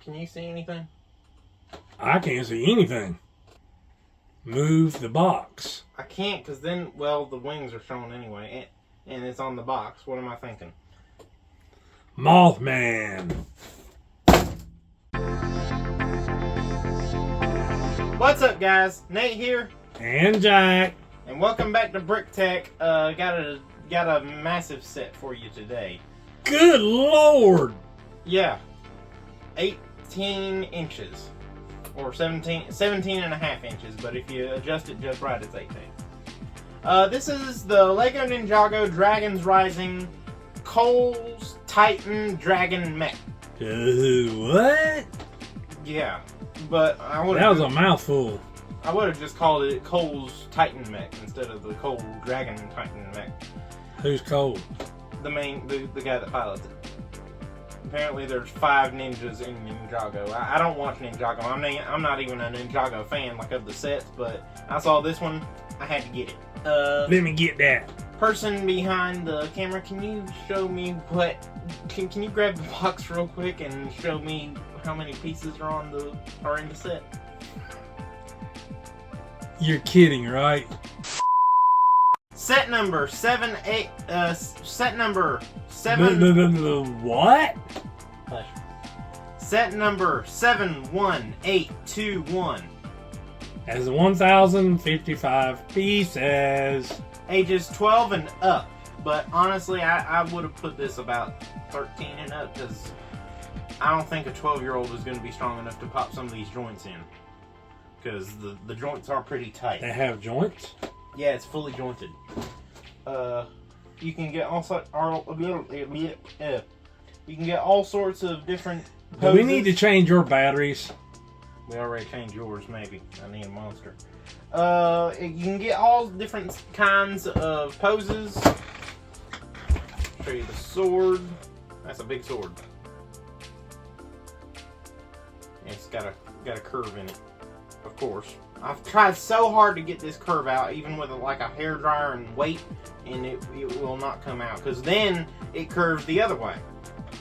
Can you see anything? I can't see anything. Move the box. I can't, because then, well, the wings are shown anyway, and it's on the box. What am I thinking? Mothman. What's up, guys? Nate here. And Jack. And welcome back to Brick Tech. Got a massive set for you today. Good Lord. Yeah. 18 inches. Or 17 and a half inches, but if you adjust it just right, it's 18. This is the Lego Ninjago Dragons Rising Cole's Titan Dragon Mech. What? Yeah, but I would. That was a mouthful. I would have just called it Cole's Titan Mech instead of the Cole Dragon Titan Mech. Who's Cole? The guy that pilots it. Apparently there's 5 ninjas in Ninjago. I don't watch Ninjago. I'm not even a Ninjago fan, like, of the sets, but I saw this one, I had to get it. Let me get that. Person behind the camera, can you show me what... Can you grab the box real quick and show me how many pieces are in the set? You're kidding, right? Set number 7. What? Hush. Set number 71821. Has 1,055 pieces. Ages 12 and up. But honestly, I would have put this about 13 and up, because I don't think a 12-year-old is going to be strong enough to pop some of these joints in. Because the joints are pretty tight. They have joints? Yeah, it's fully jointed. You can get all sorts of different poses. Do we need to change your batteries? We already changed yours, maybe. I need a monster. You can get all different kinds of poses. Show you the sword. That's a big sword. And it's got a curve in it, of course. I've tried so hard to get this curve out, even with a hairdryer and weight, and it will not come out, because then it curves the other way.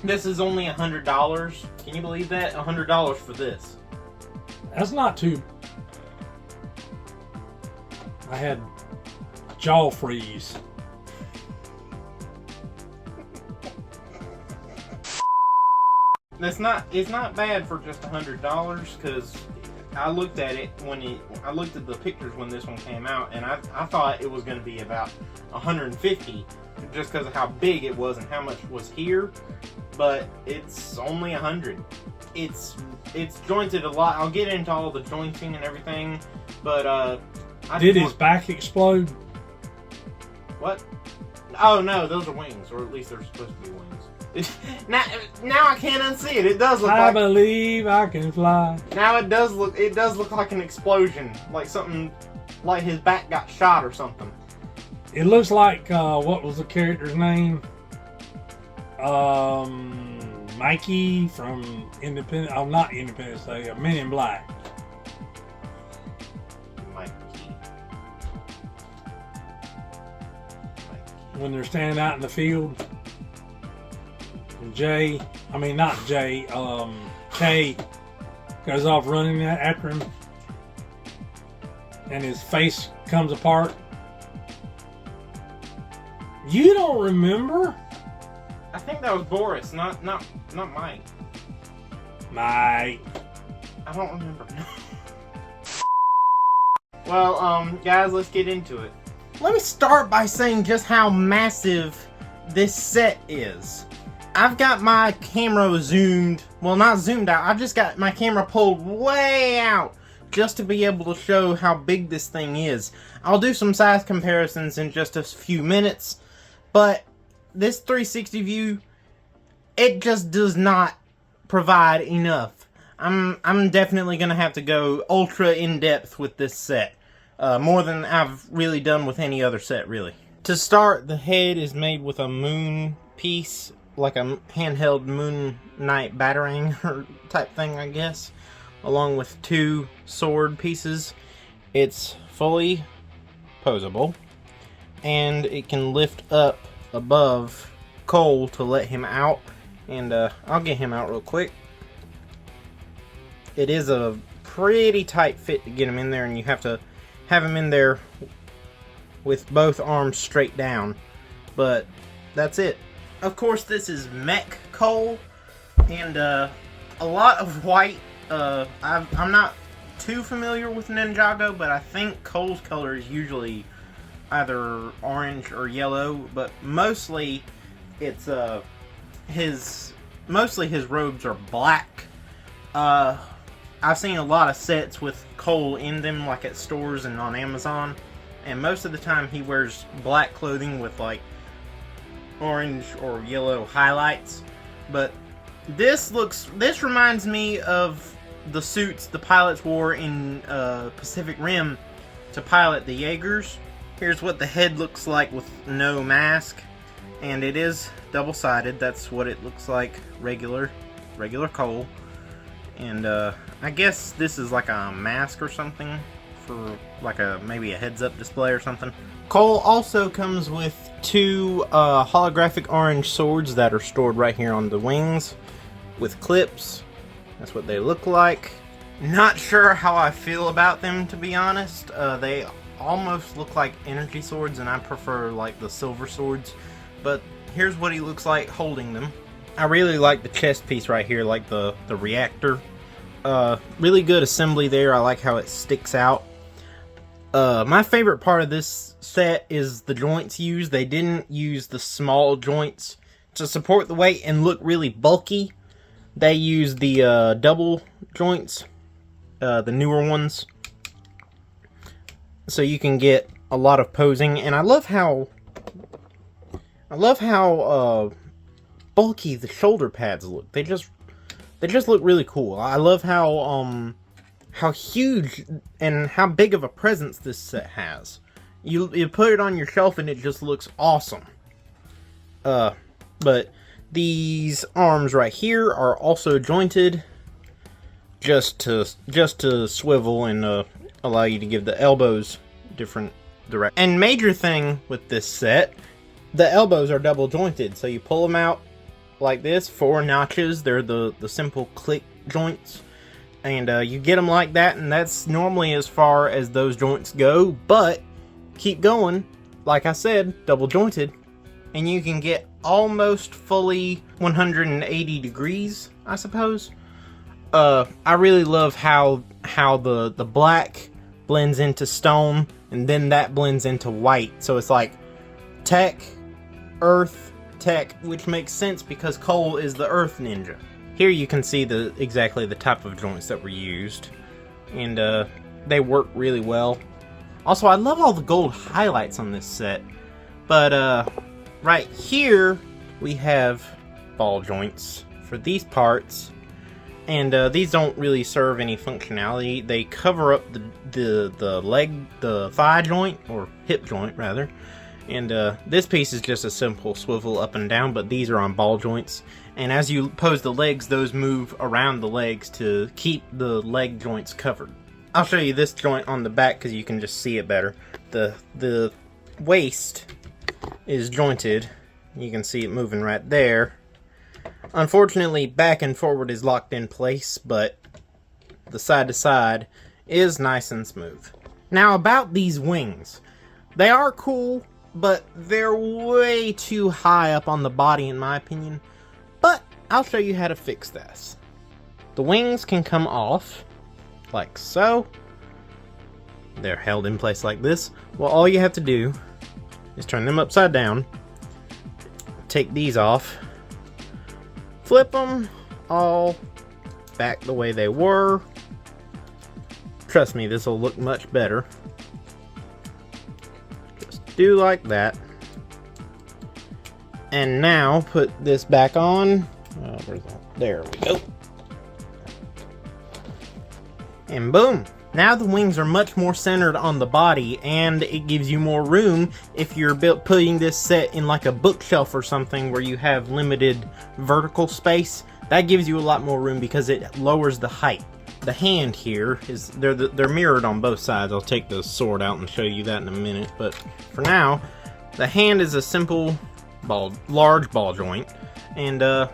This is only $100. Can you believe that? $100 for this. That's not too... I had jaw freeze. It's not bad for just $100, because I looked at it I looked at the pictures when this one came out, and I thought it was going to be about $150, just because of how big it was and how much was here, but it's only $100. It's jointed a lot. I'll get into all the jointing and everything, but did his back explode? What? Oh no, those are wings, or at least they're supposed to be wings. Now I can't unsee it. It does look I believe I can fly. Now it does look like an explosion, like something, like his back got shot or something. It looks like what was the character's name? Mikey from Independence. Oh, not Independence Day. Men in Black. Mikey. When they're standing out in the field. Kay goes off running after him, and his face comes apart. You don't remember? I think that was Boris, not Mike. Mike. I don't remember. Well, guys, let's get into it. Let me start by saying just how massive this set is. I've got my camera zoomed, well, not zoomed out, I've just got my camera pulled way out just to be able to show how big this thing is. I'll do some size comparisons in just a few minutes, but this 360 view, it just does not provide enough. I'm definitely going to have to go ultra in-depth with this set, more than I've really done with any other set, really. To start, the head is made with a moon piece, like a handheld moon knight battering type thing, I guess, along with 2 sword pieces. It's fully posable, and it can lift up above Cole to let him out, and I'll get him out real quick. it is a pretty tight fit to get him in there, and you have to have him in there with both arms straight down. But that's it. Of course, this is Mech Cole, and a lot of white. I'm not too familiar with Ninjago, but I think Cole's color is usually either orange or yellow, but mostly it's his robes are black. I've seen a lot of sets with Cole in them, like at stores and on Amazon, and most of the time he wears black clothing with like orange or yellow highlights. But this reminds me of the suits the pilots wore in Pacific Rim to pilot the Jaegers. Here's what the head looks like with no mask, and it is double-sided. That's what it looks like, regular Cole. And I guess this is like a mask or something for like maybe a heads-up display or something. Cole also comes with two holographic orange swords that are stored right here on the wings with clips. That's what they look like. Not sure how I feel about them, to be honest. They almost look like energy swords, and I prefer like the silver swords. But here's what he looks like holding them. I really like the chest piece right here, like the reactor. Really good assembly there. I like how it sticks out. My favorite part of this set is the joints used. They didn't use the small joints to support the weight and look really bulky. They used the double joints, the newer ones, so you can get a lot of posing. And I love how bulky the shoulder pads look. They just look really cool. I love how huge and how big of a presence this set has. You put it on your shelf and it just looks awesome. But these arms right here are also jointed just to swivel and allow you to give the elbows different direction. And major thing with this set, the elbows are double jointed, so you pull them out like this, 4 notches. They're the simple click joints, and you get them like that, and that's normally as far as those joints go. But keep going, like I said, double jointed, and you can get almost fully 180 degrees, I suppose. I really love how the black blends into stone, and then that blends into white. So it's like tech, earth, tech, which makes sense because Cole is the earth ninja. Here you can see exactly the type of joints that were used, and they work really well. Also, I love all the gold highlights on this set, but right here we have ball joints for these parts, and these don't really serve any functionality. They cover up the thigh joint, or hip joint rather, and this piece is just a simple swivel up and down, but these are on ball joints, and as you pose the legs, those move around the legs to keep the leg joints covered. I'll show you this joint on the back because you can just see it better. The waist is jointed. You can see it moving right there. Unfortunately, back and forward is locked in place, but the side to side is nice and smooth. Now about these wings. They are cool, but they're way too high up on the body in my opinion. But I'll show you how to fix this. The wings can come off like so. They're held in place like this. Well, all you have to do is turn them upside down, take these off, flip them all back the way they were. Trust me, this will look much better. Just do like that. And now put this back on. There we go. And boom! Now the wings are much more centered on the body, and it gives you more room if you're putting this set in like a bookshelf or something where you have limited vertical space. That gives you a lot more room because it lowers the height. The hand here is they're mirrored on both sides. I'll take the sword out and show you that in a minute, but for now, the hand is a simple large ball joint, and the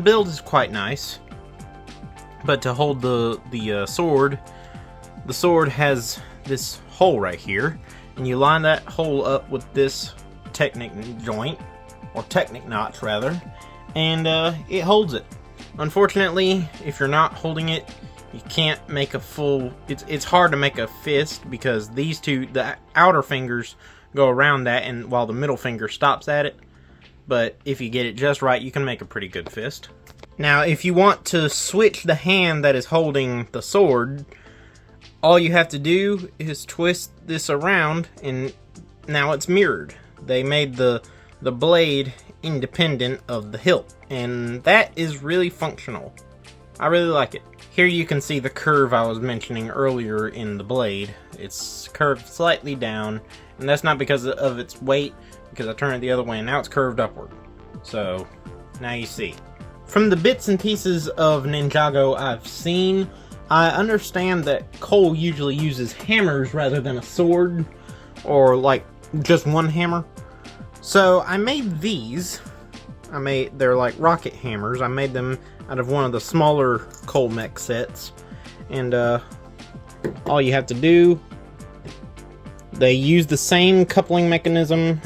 build is quite nice. But to hold the sword, the sword has this hole right here, and you line that hole up with this Technic joint, or Technic notch rather, and it holds it. Unfortunately, if you're not holding it, you can't make a full... It's hard to make a fist because these two, the outer fingers go around that, and while the middle finger stops at it. But if you get it just right, you can make a pretty good fist. Now, if you want to switch the hand that is holding the sword, all you have to do is twist this around, and now it's mirrored. They made the blade independent of the hilt, and that is really functional. I really like it. Here you can see the curve I was mentioning earlier in the blade. It's curved slightly down, and that's not because of its weight, because I turned it the other way, and now it's curved upward. So, now you see. From the bits and pieces of Ninjago I've seen, I understand that Cole usually uses hammers rather than a sword, or like just one hammer. So I made these. They're like rocket hammers. I made them out of one of the smaller Cole Mech sets, and all you have to do, they use the same coupling mechanism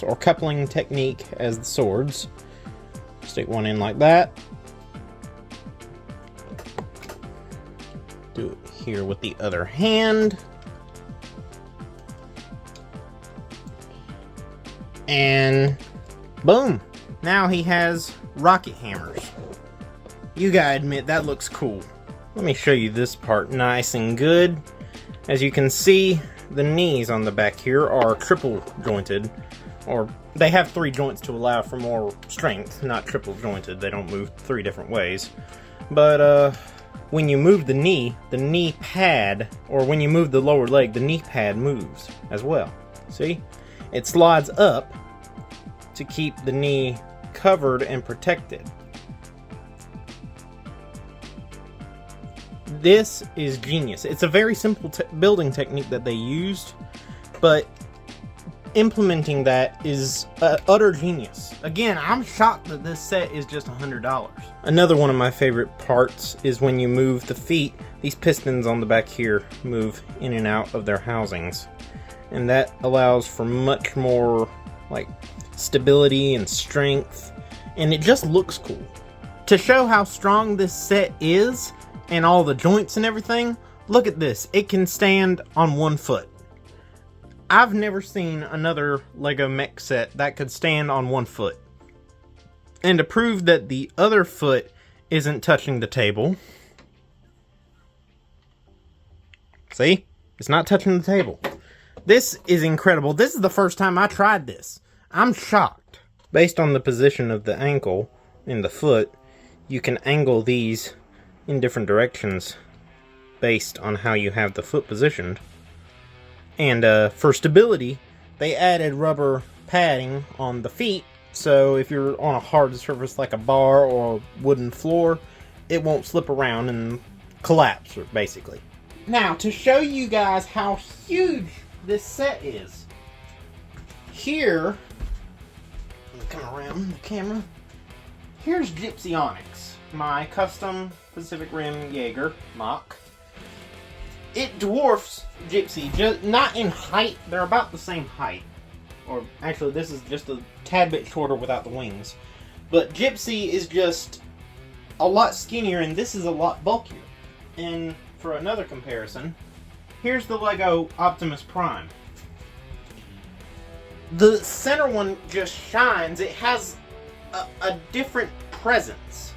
or coupling technique as the swords. Stick one in like that. Do it here with the other hand. And boom! Now he has rocket hammers. You gotta admit, that looks cool. Let me show you this part nice and good. As you can see, the knees on the back here are triple jointed, or they have 3 joints to allow for more strength, not triple jointed. They don't move 3 different ways. But when you move the knee pad, or when you move the lower leg, the knee pad moves as well. See? It slides up to keep the knee covered and protected. This is genius. It's a very simple building technique that they used, but implementing that is utter genius. Again, I'm shocked that this set is just $100. Another one of my favorite parts is when you move the feet. These pistons on the back here move in and out of their housings, and that allows for much more like stability and strength, and it just looks cool. To show how strong this set is and all the joints and everything, look at this. It can stand on 1 foot. I've never seen another Lego Mech set that could stand on 1 foot. And to prove that the other foot isn't touching the table, see? It's not touching the table. This is incredible. This is the first time I tried this. I'm shocked. Based on the position of the ankle in the foot, you can angle these in different directions based on how you have the foot positioned. And for stability, they added rubber padding on the feet, so if you're on a hard surface like a bar or wooden floor, it won't slip around and collapse, basically. Now, to show you guys how huge this set is, here, let me come around the camera, here's Gypsy Onyx, my custom Pacific Rim Jaeger Mach. It dwarfs Gypsy, just not in height. They're about the same height. Or actually, this is just a tad bit shorter without the wings. But Gypsy is just a lot skinnier, and this is a lot bulkier. And for another comparison, here's the Lego Optimus Prime. The center one just shines. It has a different presence.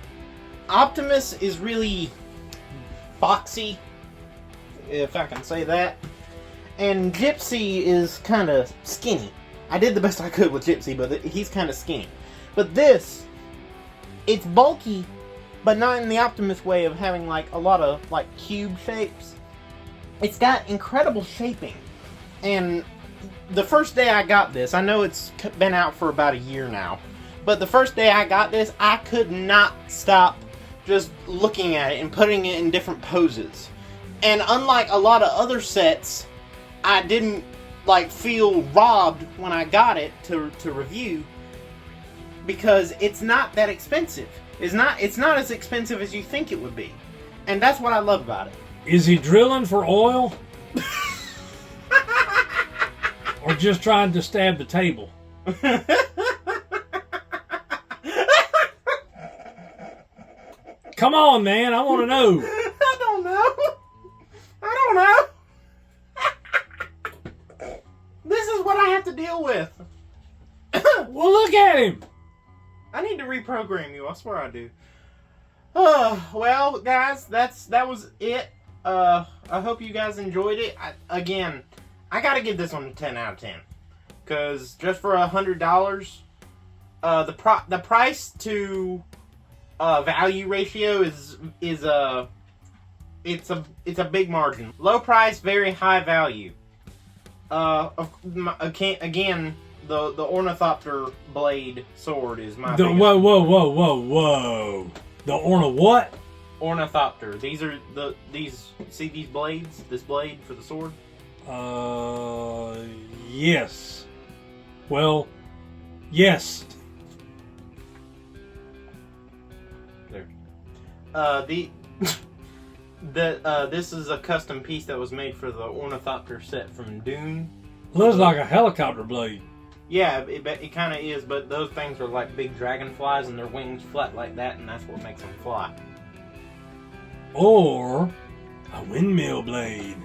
Optimus is really boxy, if I can say that. And Gypsy is kind of skinny. I did the best I could with Gypsy, but he's kind of skinny. But this, it's bulky, but not in the Optimus way of having like a lot of like cube shapes. It's got incredible shaping. And the first day I got this, I know it's been out for about a year now, but the first day I got this, I could not stop just looking at it and putting it in different poses. And unlike a lot of other sets, I didn't like feel robbed when I got it to review, because it's not that expensive. It's not as expensive as you think it would be. And that's what I love about it. Is he drilling for oil? Or just trying to stab the table? Come on, man. I want to know. I don't know. I don't know. This is what I have to deal with. Well, look at him. I need to reprogram you. I swear I do. Well, guys, that was it. I hope you guys enjoyed it. Again, I gotta give this one a 10 out of 10. Cause just for $100, the price to value ratio is a big margin. Low price, very high value. Again, the Ornithopter blade sword is my biggest. Whoa. The what? Ornithopter. These see these blades? This blade for the sword? Yes. Well, yes. There. This is a custom piece that was made for the Ornithopter set from Dune. Looks like a helicopter blade. Yeah, it kind of is, but those things are like big dragonflies and their wings flat like that, and that's what makes them fly. Or a windmill blade.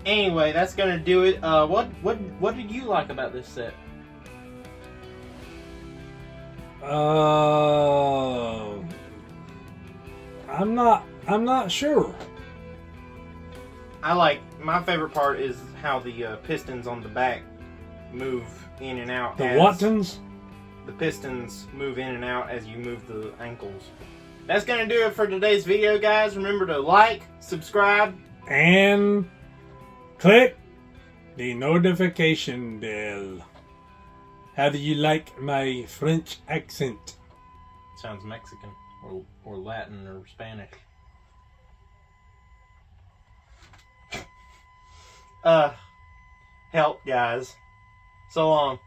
Anyway, that's gonna do it. What did you like about this set? I'm not sure. My favorite part is how the pistons on the back move in and out. The Wattons? The pistons move in and out as you move the ankles. That's gonna do it for today's video, guys. Remember to like, subscribe, and click the notification bell. How do you like my French accent? Sounds Mexican or Latin or Spanish. Help, guys. So long.